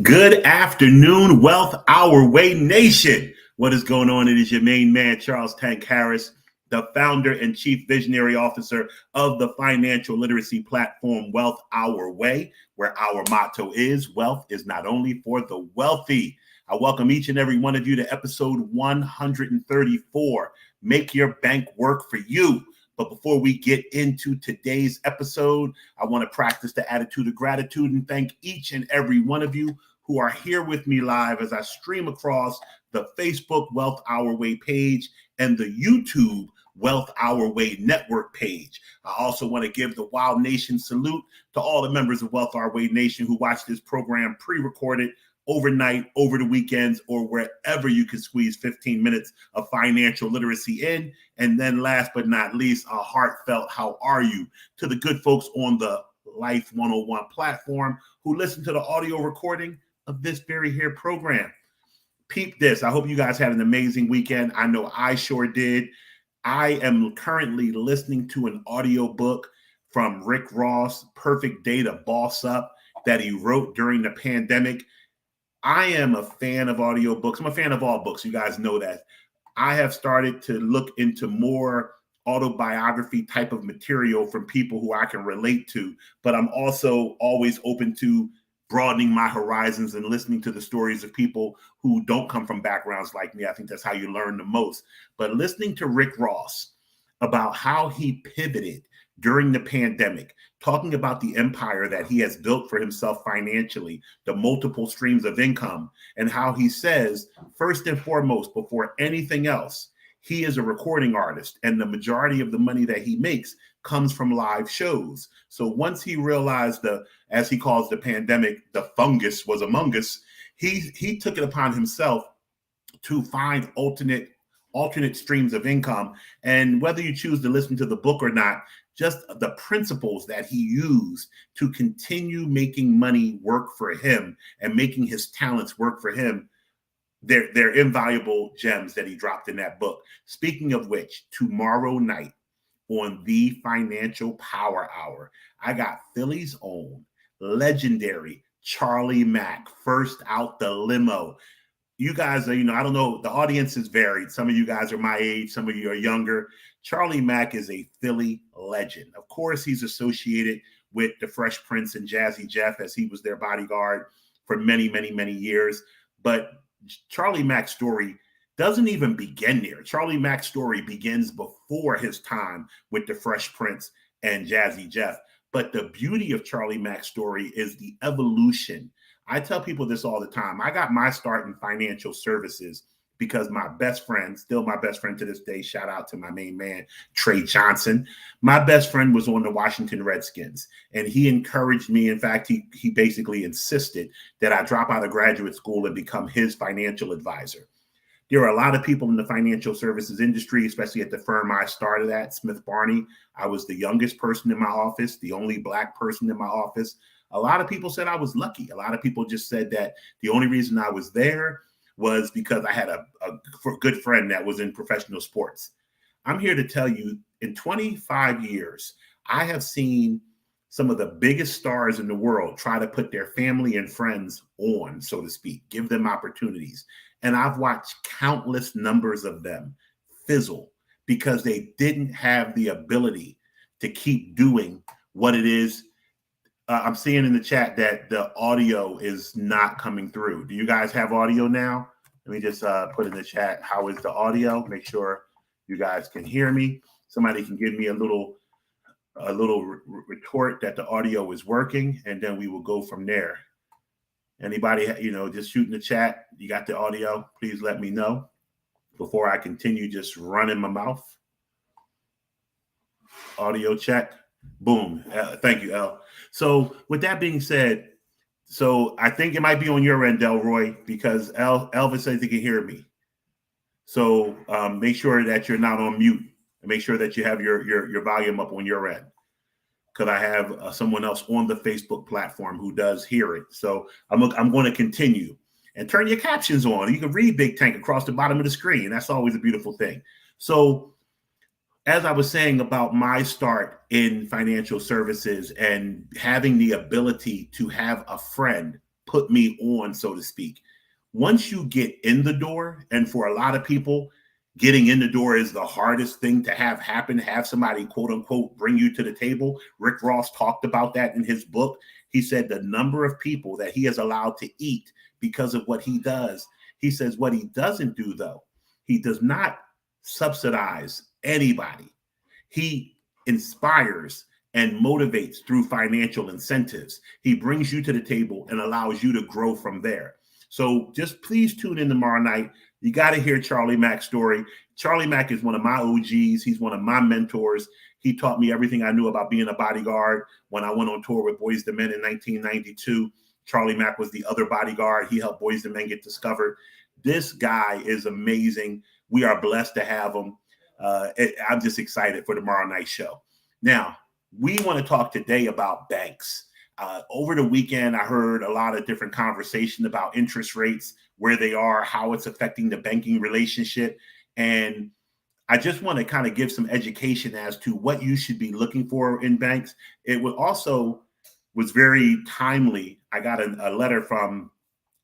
Good afternoon, Wealth Our Way Nation. What is going on? It is your main man, Charles Tank Harris, the founder and chief visionary officer of the financial literacy platform Wealth Our Way, where our motto is wealth is not only for the wealthy. I welcome each and every one of you to episode 134. Make your bank work for you. But before we get into today's episode, I want to practice the attitude of gratitude and thank each and every one of you who are here with me live as I stream across the Facebook Wealth Our Way page and the YouTube Wealth Our Way network page. I also want to give the Wild Nation salute to all the members of Wealth Our Way Nation who watch this program pre-recorded overnight, over the weekends, or wherever you can squeeze 15 minutes of financial literacy in. And then last but not least, a heartfelt how are you to the good folks on the Life 101 platform who listen to the audio recording of this very here program. Peep this. I hope you guys had an amazing weekend. I know I sure did. I am currently listening to an audio book from Rick Ross, Perfect Day to Boss Up, that he wrote during the pandemic. I am a fan of audiobooks. I'm a fan of all books. You guys know that. I have started to look into more autobiography type of material from people who I can relate to, but I'm also always open to broadening my horizons and listening to the stories of people who don't come from backgrounds like me. I think that's how you learn the most. But listening to Rick Ross about how he pivoted during the pandemic, talking about the empire that he has built for himself financially, the multiple streams of income, and how he says, first and foremost, before anything else, he is a recording artist, and the majority of the money that he makes comes from live shows. So once he realized as he calls the pandemic, the fungus was among us, he took it upon himself to find alternate streams of income. And whether you choose to listen to the book or not, just the principles that he used to continue making money work for him and making his talents work for him, they're invaluable gems that he dropped in that book. Speaking of which, tomorrow night on the Financial Power Hour, I got Philly's own legendary Charlie Mack, first out the limo. You guys are, I don't know, the audience is varied. Some of you guys are my age, some of you are younger. Charlie Mack is a Philly legend. Of course, he's associated with the Fresh Prince and Jazzy Jeff as he was their bodyguard for many, many, many years. But Charlie Mack's story doesn't even begin there. Charlie Mack's story begins before his time with the Fresh Prince and Jazzy Jeff. But the beauty of Charlie Mack's story is the evolution. I tell people this all the time. I got my start in financial services because my best friend, still my best friend to this day, shout out to my main man, Trey Johnson. My best friend was on the Washington Redskins, and he encouraged me. In fact, he basically insisted that I drop out of graduate school and become his financial advisor. There are a lot of people in the financial services industry, especially at the firm I started at, Smith Barney. I was the youngest person in my office, the only Black person in my office. A lot of people said I was lucky. A lot of people just said that the only reason I was there was because I had a good friend that was in professional sports. I'm here to tell you, in 25 years, I have seen some of the biggest stars in the world try to put their family and friends on, so to speak, give them opportunities. And I've watched countless numbers of them fizzle because they didn't have the ability to keep doing what it is. I'm seeing in the chat that the audio is not coming through. Do you guys have audio now? Let me just put in the chat, how is the audio? Make sure you guys can hear me. Somebody can give me a little retort that the audio is working, and then we will go from there. Anybody, just shoot in the chat. You got the audio? Please let me know before I continue just running my mouth. Audio check. Boom. Thank you, El. So with that being said, so I think it might be on your end, Delroy, because Elvis says he can hear me. So make sure that you're not on mute, and make sure that you have your volume up on your end, because I have someone else on the Facebook platform who does hear it. So I'm going to continue, and turn your captions on. You can read Big Tank across the bottom of the screen. That's always a beautiful thing. So as I was saying about my start in financial services and having the ability to have a friend put me on, so to speak. Once you get in the door, and for a lot of people, getting in the door is the hardest thing to have happen, have somebody, quote unquote, bring you to the table. Rick Ross talked about that in his book. He said the number of people that he has allowed to eat because of what he does. He says what he doesn't do, though, he does not subsidize anybody. He inspires and motivates through financial incentives. He brings you to the table and allows you to grow from there. So just please tune in tomorrow night. You got to hear Charlie Mack's story. Charlie Mack is one of my OGs. He's one of my mentors. He taught me everything I knew about being a bodyguard when I went on tour with Boyz II Men in 1992. Charlie Mack was the other bodyguard. He helped Boyz II Men get discovered. This guy is amazing. We are blessed to have him. I'm just excited for tomorrow night's show. Now, we want to talk today about banks. Over the weekend, I heard a lot of different conversation about interest rates, where they are, how it's affecting the banking relationship. And I just want to kind of give some education as to what you should be looking for in banks. It was very timely. I got a letter from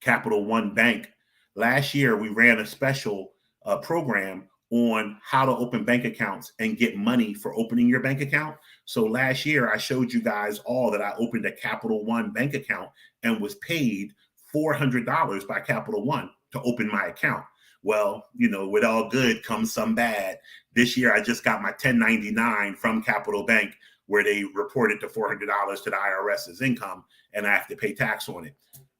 Capital One Bank. Last year, we ran a special program on how to open bank accounts and get money for opening your bank account. So last year, I showed you guys all that I opened a Capital One bank account and was paid $400 by Capital One to open my account. Well, with all good comes some bad. This year, I just got my 1099 from Capital Bank, where they reported the $400 to the IRS as income, and I have to pay tax on it.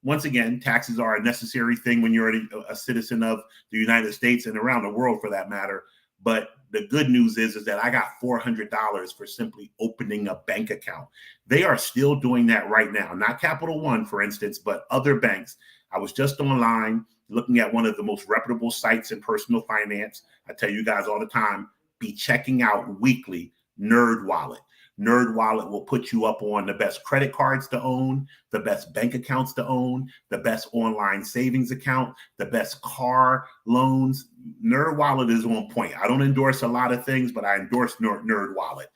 Once again, taxes are a necessary thing when you're a citizen of the United States and around the world for that matter. But the good news is that I got $400 for simply opening a bank account. They are still doing that right now. Not Capital One, for instance, but other banks. I was just online looking at one of the most reputable sites in personal finance. I tell you guys all the time, be checking out weekly NerdWallet. NerdWallet will put you up on the best credit cards to own, the best bank accounts to own, the best online savings account, the best car loans. NerdWallet is on point. I don't endorse a lot of things, but I endorse NerdWallet.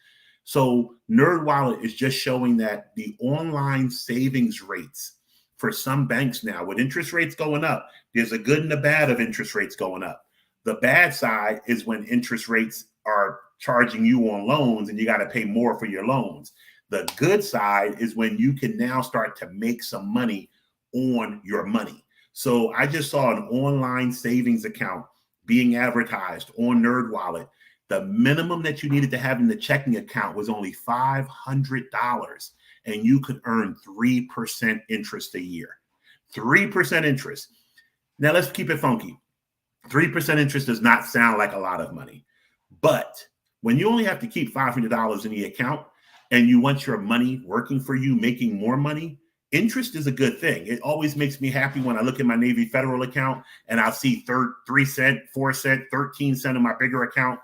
So NerdWallet is just showing that the online savings rates for some banks now, with interest rates going up, there's a good and a bad of interest rates going up. The bad side is when interest rates are charging you on loans and you got to pay more for your loans. The good side is when you can now start to make some money on your money. So I just saw an online savings account being advertised on NerdWallet. The minimum that you needed to have in the checking account was only $500, and you could earn 3% interest a year. 3% interest. Now let's keep it funky. 3% interest does not sound like a lot of money, but when you only have to keep $500 in the account and you want your money working for you, making more money, interest is a good thing. It always makes me happy when I look at my Navy Federal account and I'll see 3 cent, 4 cent, 13 cent in my bigger account,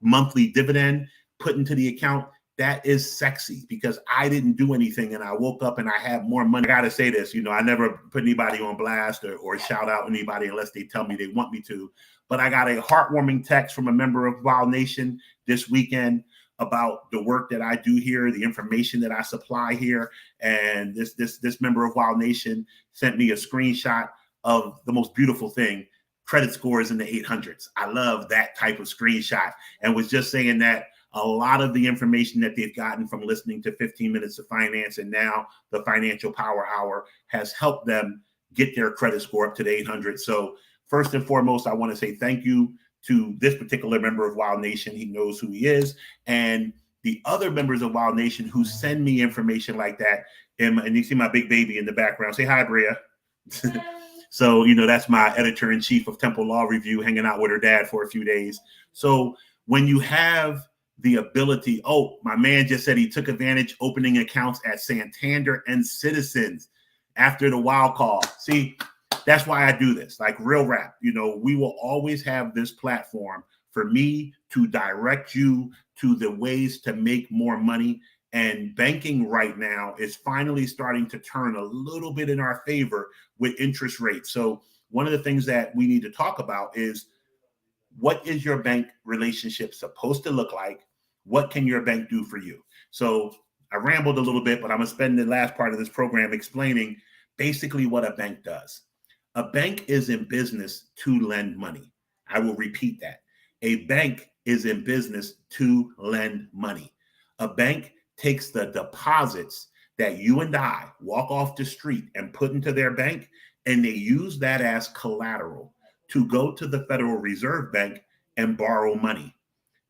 monthly dividend put into the account. That is sexy because I didn't do anything and I woke up and I had more money. I got to say this, I never put anybody on blast or shout out anybody unless they tell me they want me to. But I got a heartwarming text from a member of Wild Nation this weekend about the work that I do here, the information that I supply here. And this member of Wild Nation sent me a screenshot of the most beautiful thing, credit scores in the 800s. I love that type of screenshot, and was just saying that a lot of the information that they've gotten from listening to 15 Minutes of Finance and now the Financial Power Hour has helped them get their credit score up to the 800. So first and foremost, I want to say thank you to this particular member of Wild Nation. He knows who he is. And the other members of Wild Nation who send me information like that. And you see my big baby in the background. Say hi, Bria. So, that's my editor-in-chief of Temple Law Review, hanging out with her dad for a few days. So when you have the ability, my man just said he took advantage opening accounts at Santander and Citizens after the wild call. See, that's why I do this. Like real rap, we will always have this platform for me to direct you to the ways to make more money. And banking right now is finally starting to turn a little bit in our favor with interest rates. So one of the things that we need to talk about is, what is your bank relationship supposed to look like? What can your bank do for you? So I rambled a little bit, but I'm going to spend the last part of this program explaining basically what a bank does. A bank is in business to lend money. I will repeat that. A bank is in business to lend money. A bank takes the deposits that you and I walk off the street and put into their bank, and they use that as collateral to go to the Federal Reserve Bank and borrow money.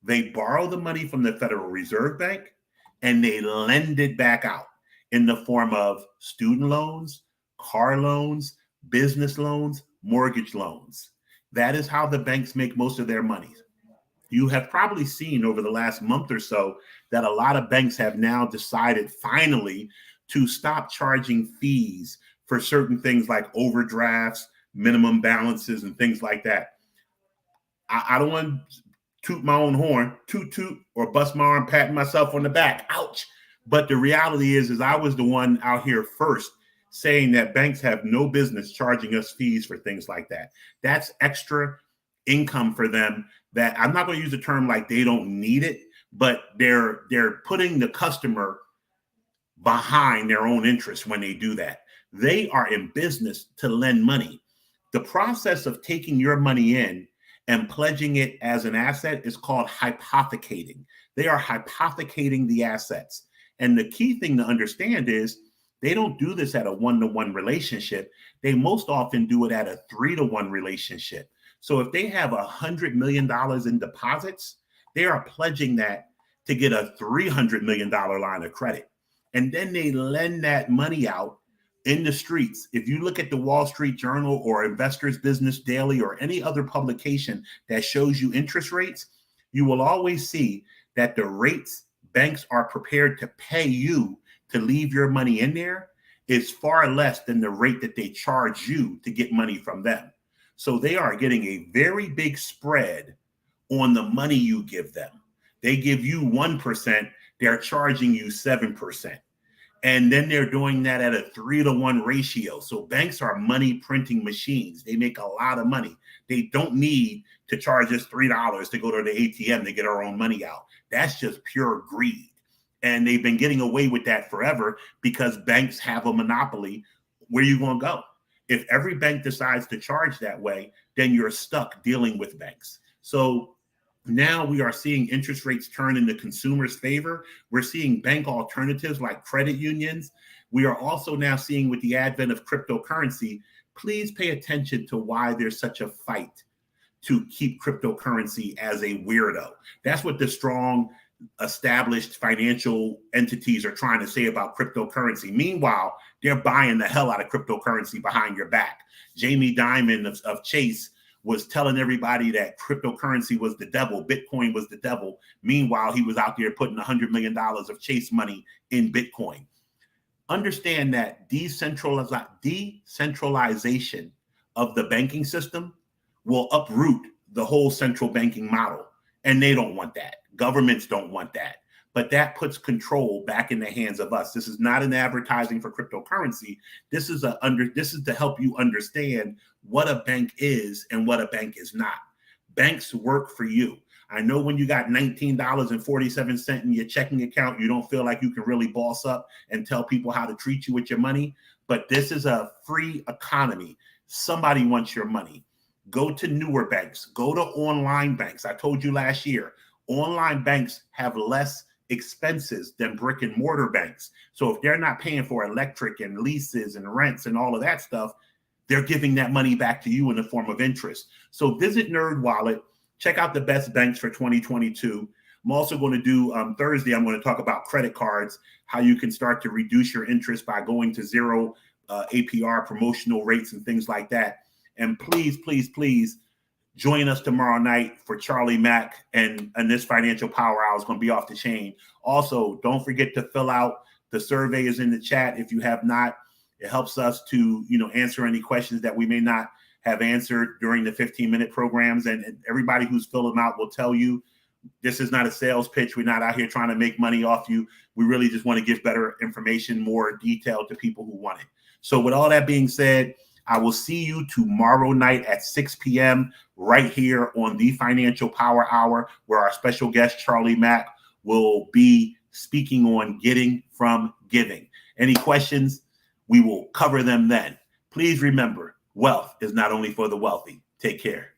They borrow the money from the Federal Reserve Bank and they lend it back out in the form of student loans, car loans, business loans, mortgage loans. That is how the banks make most of their money. You have probably seen over the last month or so that a lot of banks have now decided finally to stop charging fees for certain things like overdrafts, minimum balances, and things like that. I don't want to toot my own horn, toot, or bust my arm, patting myself on the back. Ouch. But the reality is I was the one out here first saying that banks have no business charging us fees for things like that. That's extra income for them that I'm not going to use the term like they don't need it, but they're putting the customer behind their own interest when they do that. They are in business to lend money. The process of taking your money in and pledging it as an asset is called hypothecating. They are hypothecating the assets. And the key thing to understand is they don't do this at a 1-to-1 relationship. They most often do it at a 3-to-1 relationship. So if they have $100 million in deposits, they are pledging that to get a $300 million line of credit. And then they lend that money out in the streets. If you look at the Wall Street Journal or Investors Business Daily or any other publication that shows you interest rates, you will always see that the rates banks are prepared to pay you to leave your money in there is far less than the rate that they charge you to get money from them. So they are getting a very big spread on the money you give them. They give you 1%, they're charging you 7%. And then they're doing that at a 3-to-1 ratio. So banks are money printing machines. They make a lot of money. They don't need to charge us $3 to go to the ATM to get our own money out. That's just pure greed. And they've been getting away with that forever because banks have a monopoly. Where are you going to go? If every bank decides to charge that way, then you're stuck dealing with banks. So now we are seeing interest rates turn in the consumer's favor. We're seeing bank alternatives like credit unions. We are also now seeing with the advent of cryptocurrency, please pay attention to why there's such a fight to keep cryptocurrency as a weirdo. That's what the strong established financial entities are trying to say about cryptocurrency. Meanwhile, they're buying the hell out of cryptocurrency behind your back. Jamie Dimon of Chase was telling everybody that cryptocurrency was the devil, Bitcoin was the devil. Meanwhile, he was out there putting $100 million of Chase money in Bitcoin. Understand that decentralization of the banking system will uproot the whole central banking model. And they don't want that. Governments don't want that. But that puts control back in the hands of us. This is not an advertising for cryptocurrency. This is to help you understand what a bank is and what a bank is not. Banks work for you. I know when you got $19.47 in your checking account, you don't feel like you can really boss up and tell people how to treat you with your money. But this is a free economy. Somebody wants your money. Go to newer banks. Go to online banks. I told you last year, online banks have less expenses than brick and mortar banks. So if they're not paying for electric and leases and rents and all of that stuff, they're giving that money back to you in the form of interest. So visit NerdWallet, check out the best banks for 2022. I'm also going to do Thursday, I'm going to talk about credit cards, how you can start to reduce your interest by going to zero APR promotional rates and things like that. And please, please, please join us tomorrow night for Charlie Mack and this Financial Power Hour is going to be off the chain. Also, don't forget to fill out the survey is in the chat. If you have not, it helps us to, answer any questions that we may not have answered during the 15-minute programs. And everybody who's filling them out will tell you this is not a sales pitch. We're not out here trying to make money off you. We really just want to give better information, more detail to people who want it. So with all that being said, I will see you tomorrow night at 6 p.m. right here on the Financial Power Hour, where our special guest, Charlie Mack, will be speaking on getting from giving. Any questions? We will cover them then. Please remember, wealth is not only for the wealthy. Take care.